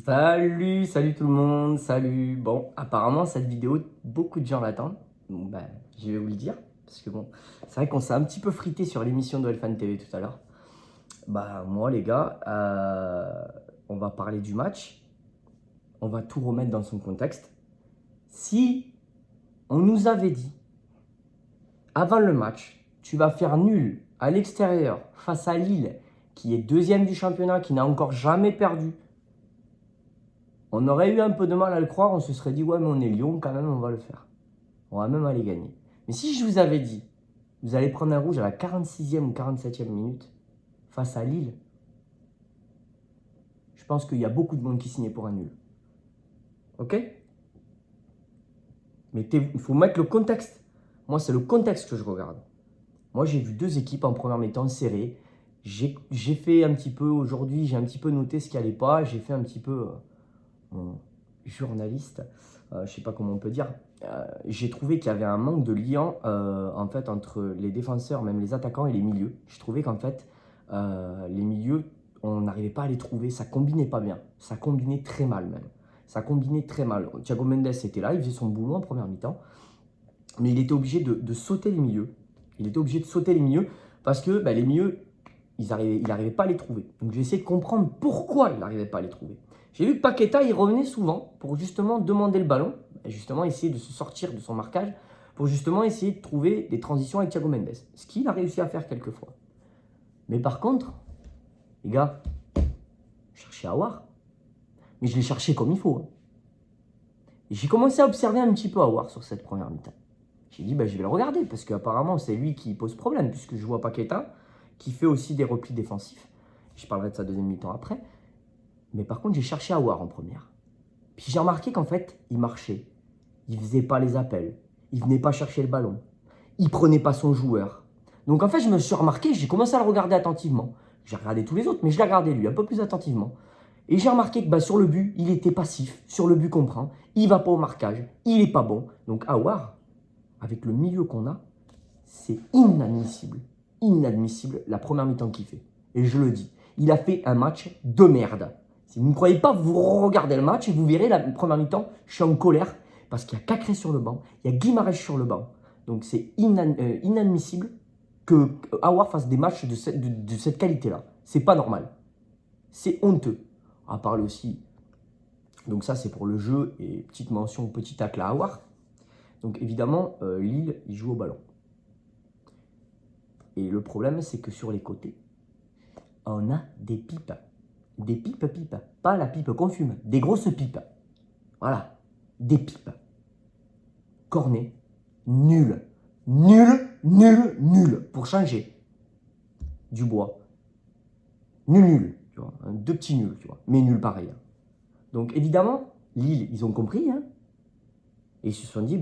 Salut tout le monde, salut. Bon, apparemment cette vidéo, beaucoup de gens l'attendent. Donc je vais vous le dire, parce que bon, c'est vrai qu'on s'est un petit peu frité sur l'émission de Elfan TV tout à l'heure. Moi les gars, on va parler du match, on va tout remettre dans son contexte. Si on nous avait dit, avant le match, tu vas faire nul à l'extérieur face à Lille, qui est deuxième du championnat, qui n'a encore jamais perdu, on aurait eu un peu de mal à le croire, on se serait dit, ouais, mais on est Lyon, quand même, on va le faire. On va même aller gagner. Mais si je vous avais dit, vous allez prendre un rouge à la 46e ou 47e minute face à Lille, je pense qu'il y a beaucoup de monde qui signait pour un nul. Ok? Mais il faut mettre le contexte. Moi, c'est le contexte que je regarde. Moi, j'ai vu deux équipes en première mi-temps serrées. J'ai fait un petit peu, aujourd'hui, j'ai un petit peu noté ce qui n'allait pas. J'ai fait un petit peu mon journaliste, je ne sais pas comment on peut dire. J'ai trouvé qu'il y avait un manque de lien en fait, entre les défenseurs, même les attaquants et les milieux. Je trouvais qu'en fait, les milieux, on n'arrivait pas à les trouver. Ça combinait pas bien. Ça combinait très mal même. Ça combinait très mal. Thiago Mendes était là, il faisait son boulot en première mi-temps. Mais il était obligé de sauter les milieux. Il était obligé de sauter les milieux parce que les milieux, il n'arrivait pas à les trouver. Donc j'ai essayé de comprendre pourquoi il n'arrivait pas à les trouver. J'ai vu que Paqueta, il revenait souvent pour justement demander le ballon, justement essayer de se sortir de son marquage, pour justement essayer de trouver des transitions avec Thiago Mendes. Ce qu'il a réussi à faire quelques fois. Mais par contre, les gars, je cherchais Aouar. Mais je l'ai cherché comme il faut. Hein. Et j'ai commencé à observer un petit peu Aouar sur cette première mi-temps. J'ai dit, je vais le regarder, parce qu'apparemment, c'est lui qui pose problème, puisque je vois Paqueta, qui fait aussi des replis défensifs. Je parlerai de sa deuxième mi-temps après. Mais par contre, j'ai cherché Aouar en première. Puis j'ai remarqué qu'en fait, il marchait. Il faisait pas les appels. Il venait pas chercher le ballon. Il prenait pas son joueur. Donc en fait, je me suis remarqué, j'ai commencé à le regarder attentivement. J'ai regardé tous les autres, mais je l'ai regardé lui un peu plus attentivement. Et j'ai remarqué que sur le but, il était passif. Sur le but qu'on prend, il va pas au marquage. Il est pas bon. Donc Aouar, avec le milieu qu'on a, c'est inadmissible. Inadmissible la première mi-temps qu'il fait. Et je le dis, il a fait un match de merde. Si vous ne croyez pas, vous regardez le match et vous verrez la première mi-temps, je suis en colère parce qu'il y a Cacré sur le banc, il y a Guimarães sur le banc. Donc c'est inadmissible que Aouar fasse des matchs de cette qualité-là. C'est pas normal. C'est honteux. À parler aussi. Donc ça c'est pour le jeu et petite mention, petit tacle à Aouar. Donc évidemment, Lille, il joue au ballon. Et le problème, c'est que sur les côtés, on a des pipes. Des pipes. Pas la pipe qu'on fume, des grosses pipes. Voilà, des pipes. Cornet, nul. Nul. Pour changer. Dubois. Nul. Tu vois, deux petits nuls, tu vois. Mais nul pareil. Hein. Donc évidemment, Lille, ils ont compris. Hein, et ils se sont dit,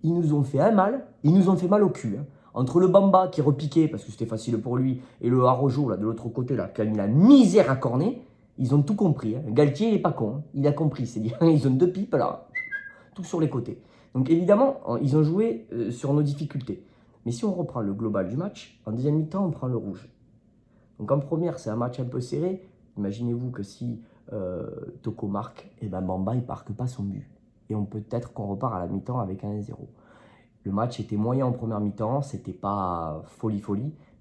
ils nous ont fait un mal. Ils nous ont fait mal au cul. Hein. Entre le Bamba qui repiquait, parce que c'était facile pour lui, et le Harojo, là, de l'autre côté, là, qui a mis la misère à Cornet, ils ont tout compris. Hein. Galtier, il n'est pas con. Hein. Il a compris. C'est-à-dire, ils ont deux pipes, là, tout sur les côtés. Donc, évidemment, ils ont joué sur nos difficultés. Mais si on reprend le global du match, en deuxième mi-temps, on prend le rouge. Donc, en première, c'est un match un peu serré. Imaginez-vous que si Toko marque, et Bamba, il ne marque pas son but. Et on peut-être qu'on repart à la mi-temps avec un 1-0. Le match était moyen en première mi-temps, c'était pas folie,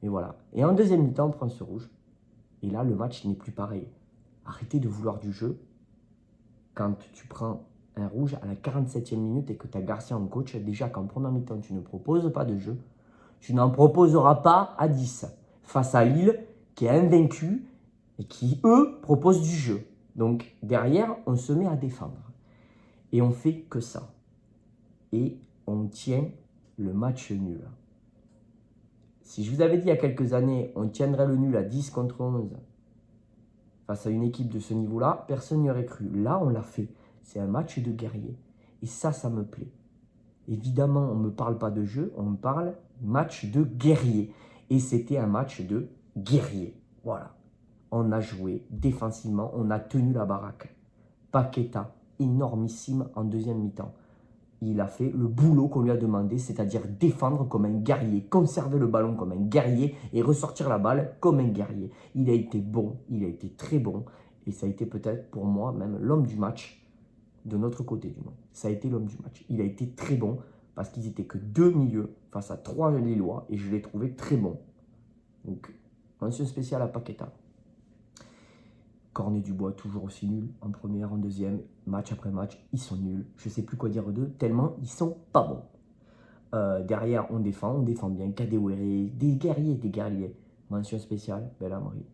mais voilà. Et en deuxième mi-temps, on prend ce rouge. Et là, le match n'est plus pareil. Arrêtez de vouloir du jeu. Quand tu prends un rouge à la 47e minute et que tu as Garcia en coach, déjà qu'en première mi-temps, tu ne proposes pas de jeu, tu n'en proposeras pas à 10. Face à Lille, qui est invaincu et qui, eux, proposent du jeu. Donc, derrière, on se met à défendre. Et on fait que ça. Et on tient le match nul. Si je vous avais dit il y a quelques années, on tiendrait le nul à 10 contre 11 face à une équipe de ce niveau-là, personne n'y aurait cru. Là, on l'a fait. C'est un match de guerrier. Et ça me plaît. Évidemment, on ne me parle pas de jeu, on me parle match de guerrier. Et c'était un match de guerrier. Voilà. On a joué défensivement, on a tenu la baraque. Paqueta, énormissime en deuxième mi-temps. Il a fait le boulot qu'on lui a demandé, c'est-à-dire défendre comme un guerrier, conserver le ballon comme un guerrier et ressortir la balle comme un guerrier. Il a été bon, il a été très bon Et ça a été peut-être pour moi même l'homme du match, de notre côté du moins. Ça a été l'homme du match. Il a été très bon parce qu'ils étaient que 2 milieux face à 3 Lillois et je l'ai trouvé très bon. Donc, mention spéciale à Paqueta. Cornet Dubois, toujours aussi nul, en première, en deuxième, match après match, ils sont nuls. Je ne sais plus quoi dire d'eux, tellement ils sont pas bons. Derrière, on défend bien. Kadewere, des guerriers. Mention spéciale, Belhamri.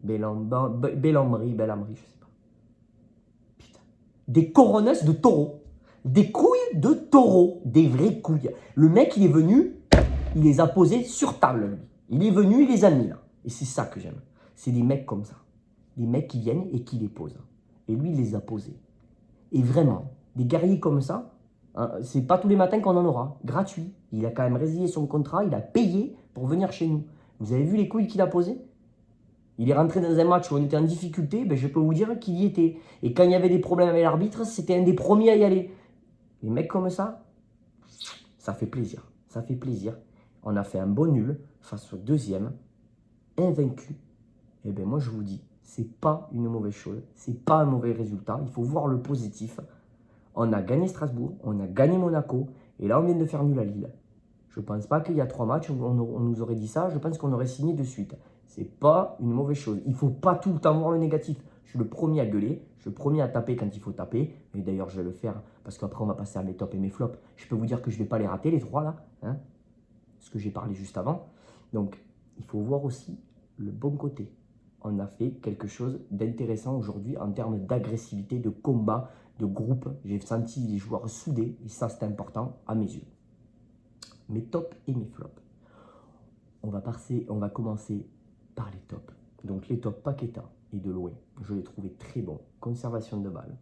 Belhamri, je sais pas. Putain. Des coronets de taureau. Des couilles de taureau. Des vraies couilles. Le mec, il est venu, il les a posées sur table, lui. Il est venu, il les a mis là. Et c'est ça que j'aime. C'est des mecs comme ça. Des mecs qui viennent et qui les posent. Et lui, il les a posés. Et vraiment, des guerriers comme ça, hein, c'est pas tous les matins qu'on en aura. Gratuit. Il a quand même résilié son contrat, il a payé pour venir chez nous. Vous avez vu les couilles qu'il a posées? Il est rentré dans un match où on était en difficulté, ben je peux vous dire qu'il y était. Et quand il y avait des problèmes avec l'arbitre, c'était un des premiers à y aller. Les mecs comme ça fait plaisir. Ça fait plaisir. On a fait un bon nul face au deuxième, invaincu. Et bien moi je vous dis, c'est pas une mauvaise chose, c'est pas un mauvais résultat, il faut voir le positif. On a gagné Strasbourg, on a gagné Monaco, et là on vient de faire nul à Lille. Je ne pense pas qu'il y a 3 matchs où on nous aurait dit ça, je pense qu'on aurait signé de suite. C'est pas une mauvaise chose. Il ne faut pas tout le temps voir le négatif. Je suis le premier à gueuler, je suis le premier à taper quand il faut taper, et d'ailleurs je vais le faire, parce qu'après on va passer à mes tops et mes flops. Je peux vous dire que je ne vais pas les rater les 3 là, hein, ce que j'ai parlé juste avant. Donc il faut voir aussi le bon côté. On a fait quelque chose d'intéressant aujourd'hui en termes d'agressivité, de combat, de groupe. J'ai senti les joueurs soudés et ça c'est important à mes yeux. Mes tops et mes flops. On va commencer par les tops. Donc les tops Paqueta et de loin. Je l'ai trouvé très bon. Conservation de balle.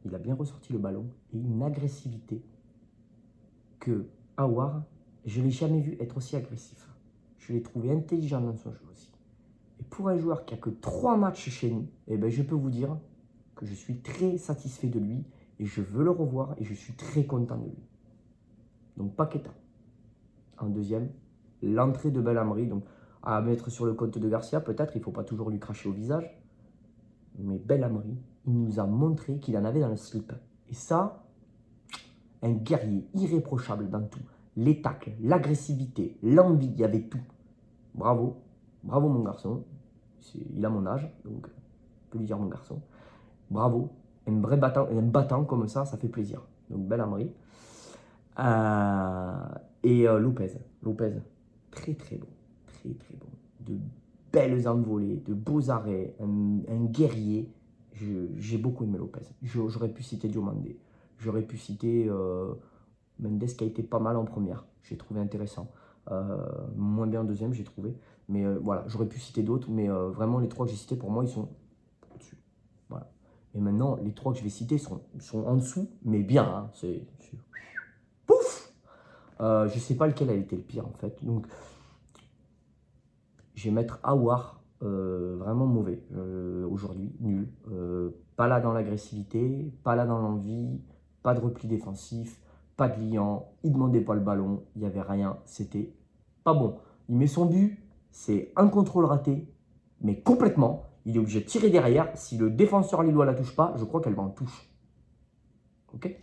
Il a bien ressorti le ballon et une agressivité que Aouar, je ne l'ai jamais vu être aussi agressif. Je l'ai trouvé intelligent dans son jeu aussi. Et pour un joueur qui a que 3 matchs chez nous, eh ben je peux vous dire que je suis très satisfait de lui et je veux le revoir et je suis très content de lui. Donc Paqueta. En deuxième, l'entrée de Belhamri, donc à mettre sur le compte de Garcia, peut-être, il ne faut pas toujours lui cracher au visage. Mais Belhamri, il nous a montré qu'il en avait dans le slip. Et ça, un guerrier irréprochable dans tout. Les tacles, l'agressivité, l'envie, il y avait tout. Bravo, bravo mon garçon. Il a mon âge, donc je peux lui dire mon garçon. Bravo, un vrai battant comme ça fait plaisir. Donc Belhamri. Lopez, très très bon, très bon. De belles envolées, de beaux arrêts, un guerrier. J'ai beaucoup aimé Lopez. J'aurais pu citer Diomandé, j'aurais pu citer Mendes qui a été pas mal en première, j'ai trouvé intéressant. Moins bien en deuxième, j'ai trouvé. Mais voilà, j'aurais pu citer d'autres, mais vraiment les 3 que j'ai cités pour moi, ils sont au-dessus. Voilà. Et maintenant, les 3 que je vais citer sont en dessous, mais bien. Hein, pouf! Je ne sais pas lequel a été le pire en fait. Donc, je vais mettre Aouar, vraiment mauvais aujourd'hui, nul. Pas là dans l'agressivité, pas là dans l'envie, pas de repli défensif, pas de liant. Il ne demandait pas le ballon, il n'y avait rien, c'était pas bon. Il met son but, c'est un contrôle raté, mais complètement. Il est obligé de tirer derrière. Si le défenseur lillois la touche pas, je crois qu'elle va en touche. Ok?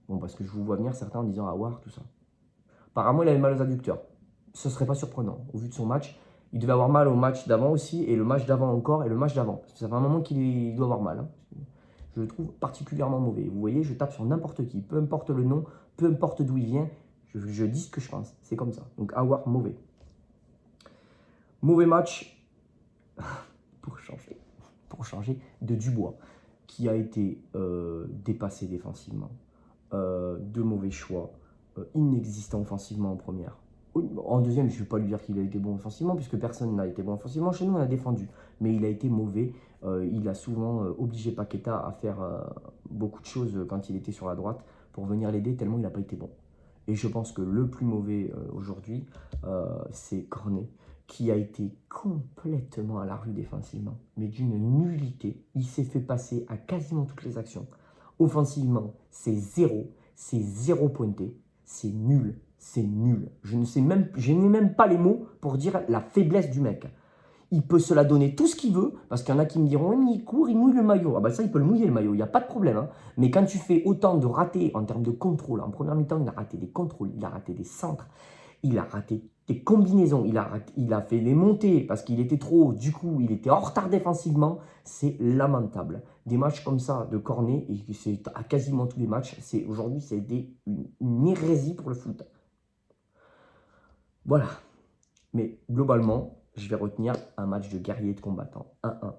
Bon, parce que je vous vois venir certains en disant Aouar, tout ça. Apparemment, il avait mal aux adducteurs. Ce ne serait pas surprenant. Au vu de son match, il devait avoir mal au match d'avant aussi, et le match d'avant encore, et le match d'avant. Ça fait un moment qu'il doit avoir mal. Hein. Je le trouve particulièrement mauvais. Vous voyez, je tape sur n'importe qui, peu importe le nom, peu importe d'où il vient, je dis ce que je pense. C'est comme ça. Donc, Aouar, mauvais. Mauvais match, pour changer, de Dubois, qui a été dépassé défensivement. 2 mauvais choix, inexistant offensivement en première. En deuxième, je ne vais pas lui dire qu'il a été bon offensivement, puisque personne n'a été bon offensivement. Chez nous, on a défendu. Mais il a été mauvais. Il a souvent obligé Paqueta à faire beaucoup de choses quand il était sur la droite pour venir l'aider, tellement il n'a pas été bon. Et je pense que le plus mauvais aujourd'hui, c'est Cornet, qui a été complètement à la rue défensivement, mais d'une nullité. Il s'est fait passer à quasiment toutes les actions. Offensivement, c'est zéro pointé, c'est nul. Je n'ai même pas les mots pour dire la faiblesse du mec. Il peut se la donner tout ce qu'il veut, parce qu'il y en a qui me diront, oui, mais il court, il mouille le maillot. Ah bah ça, il peut le mouiller le maillot, il n'y a pas de problème. Hein. Mais quand tu fais autant de ratés en termes de contrôle, en première mi-temps, il a raté des contrôles, il a raté des centres, il a raté des combinaisons, il a fait des montées parce qu'il était trop haut, du coup, il était en retard défensivement. C'est lamentable. Des matchs comme ça de cornet, et c'est à quasiment tous les matchs, aujourd'hui, c'est une hérésie pour le foot. Voilà. Mais globalement, je vais retenir un match de guerrier et de combattant, 1-1.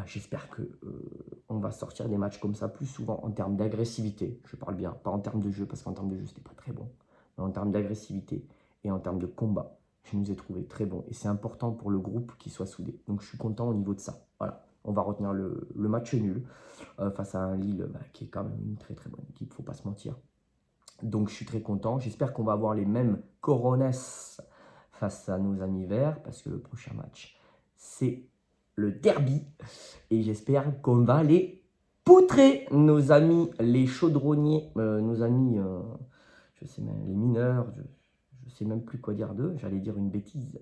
J'espère qu'on va sortir des matchs comme ça plus souvent en termes d'agressivité. Je parle bien, pas en termes de jeu, parce qu'en termes de jeu, c'était pas très bon. Mais en termes d'agressivité et en termes de combat, je nous ai trouvé très bons. Et c'est important pour le groupe qu'il soit soudé. Donc je suis content au niveau de ça. Voilà. On va retenir le match nul face à un Lille qui est quand même une très très bonne équipe, faut pas se mentir. Donc je suis très content. J'espère qu'on va avoir les mêmes corones face à nos amis verts, parce que le prochain match, c'est le derby. Et j'espère qu'on va les poutrer, nos amis les chaudronniers, nos amis, je sais même, les mineurs, je sais même plus quoi dire d'eux, j'allais dire une bêtise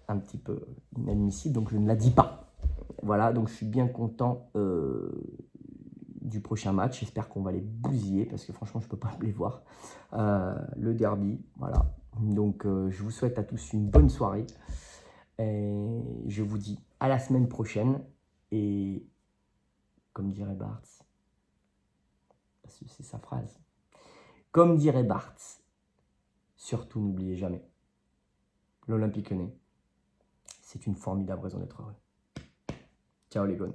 un petit peu inadmissible, donc je ne la dis pas. Voilà, donc je suis bien content du prochain match. J'espère qu'on va les bousiller parce que franchement, je ne peux pas les voir. Le derby, voilà. Donc, je vous souhaite à tous une bonne soirée. Et je vous dis à la semaine prochaine. Et comme dirait Barthes, parce que c'est sa phrase, comme dirait Barthes, surtout n'oubliez jamais, l'Olympique Lyonnais, c'est une formidable raison d'être heureux. Ciao les gones.